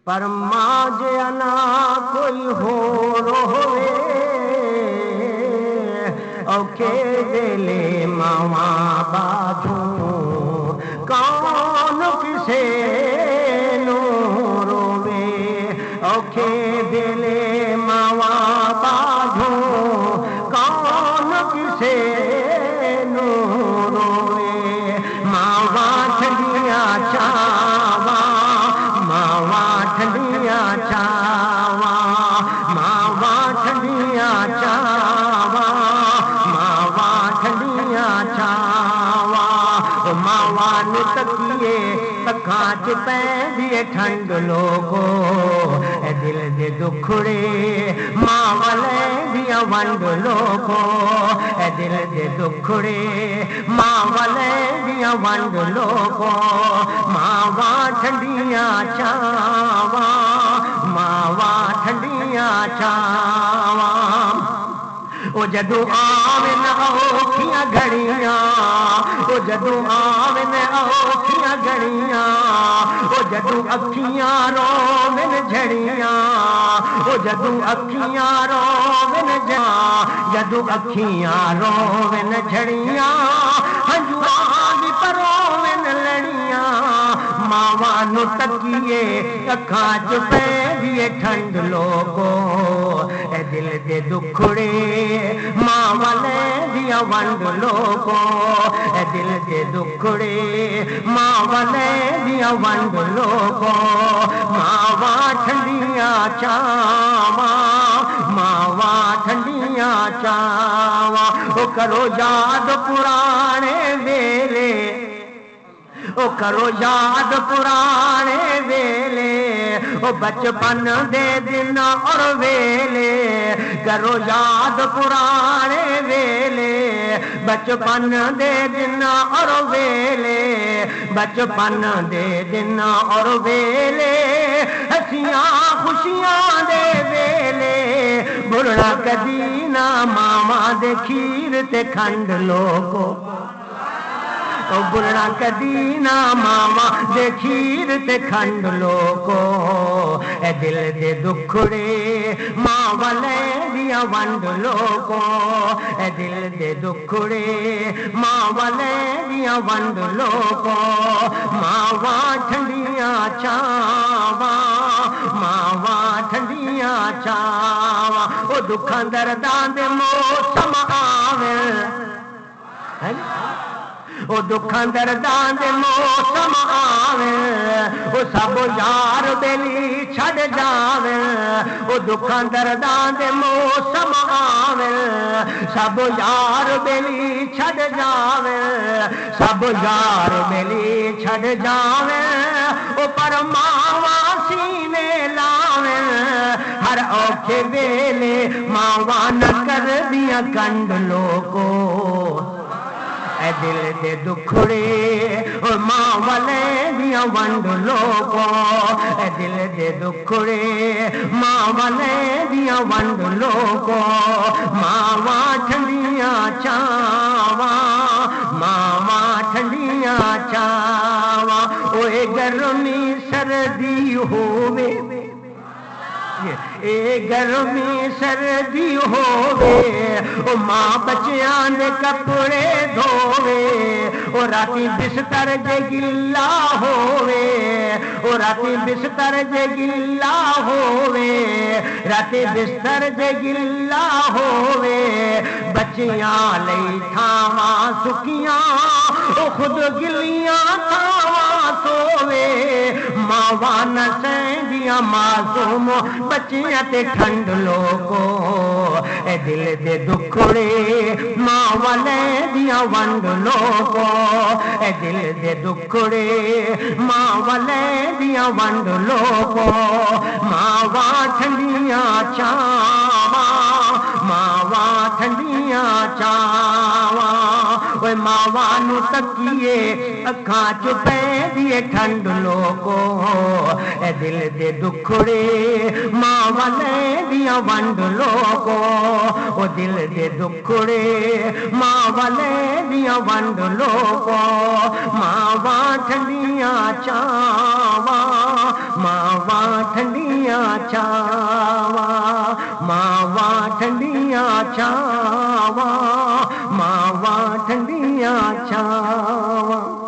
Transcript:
पर मां जे अना कोई होर होवे औखे वेले मावा बाजूं कौन किसे नो रोवे औखे वेले मावा बाजूं कौन किसे नो रोवे मावा ठंडिया चावा मावा ठंडिया चावा मावा ठंडिया चावा मावा ठंडिया चावा मावा ने तकिए अखां च पैंदी ठंड लोगो ए दिल दे दुखड़े मावा लैंदियां वंड लोगो ए दिल दे दुखड़े मावा लैंदियां वंड लोगो मावा ठंडिया चावा मावा ठंडिया चावा ओ जदू आवे न औखियां घड़ियां ओ जदू आवे न औखियां घड़ियां ओ जदू अखियां रोवन झड़ियां ओ जदू अखियां रोवन जदू अखियां रोवन झड़ियां हंजुआं दी परोवन लड़ियां मावा नु तकिए अखां च पैंदी ठंड लोगो ए दिल दे दुखड़े मावा लैंदियां वंड लोगो ए दिल दे दुखड़े मावा लैंदियां वंड लोगो मावा ठंडिया चावा मावा ठंडिया चावा ओ करो याद पुराने वेले ओ करो याद पुराने वेले ओ बचपन दे दिन और वेले करो याद पुराने वेले बचपन दे दिन और वेले बचपन दे दिन और वेले हसियां खुशियां दे वेले भुलना कदी ना मावा दे खीर ते खंड लोगो बुलना कदी ना मावा दे खीर ते खंड लोगो ए दिल दे दुखड़े मावा लैंदियां वंड लोगो ए दिल दे दुखड़े मावा लैंदियां वंड लोगो मावा ठंडिया चावा मावा ठंडिया चावा ओ दुखां दर्दां दे मौसम आवे ओ दुखां दर्दां दे मौसम आवे ओ सब यार बेली छड़ जावे ओ दुखां दर्दां दे मौसम आवे सब यार बेली छड़ जावे सब यार बेली छड़ जावे ओ पर मावा सीने लावे हर औखे वेले मावा न कर दिया कंड लोगो ए दिल दे दुखड़े ओ मावा लैंदियां वंड लोगो ए दिल दे दुखड़े मावा लैंदियां वंड लोगो मावा ठंडिया चावा मावा ठंडिया चावा ओए गर्मी सर्दी होवे ए गर्मी सर्दी होवे ओ मां बच्चियां दे कपड़े धोवे ओ राती बिस्तर जे गिल्ला होवे ओ राती बिस्तर जे गिल्ला होवे राती बिस्तर जे गिल्ला होवे बच्चियां लई थावां सुखियां ओ खुद गिलियां थावां सोवे मावा न सैंदियां मासूम बच्चियां ते ठंड लोगो ए दिल दे दुखड़े मावा लैंदियां वंड लोगो ए दिल दे दुखड़े मावा लैंदियां वंड लोगो मावा ठंडिया चावा मावा ठंडिया चावा ओए मावा नु तकिए अखां च पैंदी ठंड लोगो ए दिल दे दुखड़े मावा लैंदियां वंड लोगो ओ दिल दे दुखड़े मावा लैंदियां वंड लोगो मावा ठंडिया चावा मावा ठंडियां छावा, मावा ठंडियां छावा, मावा ठंडियां छावा।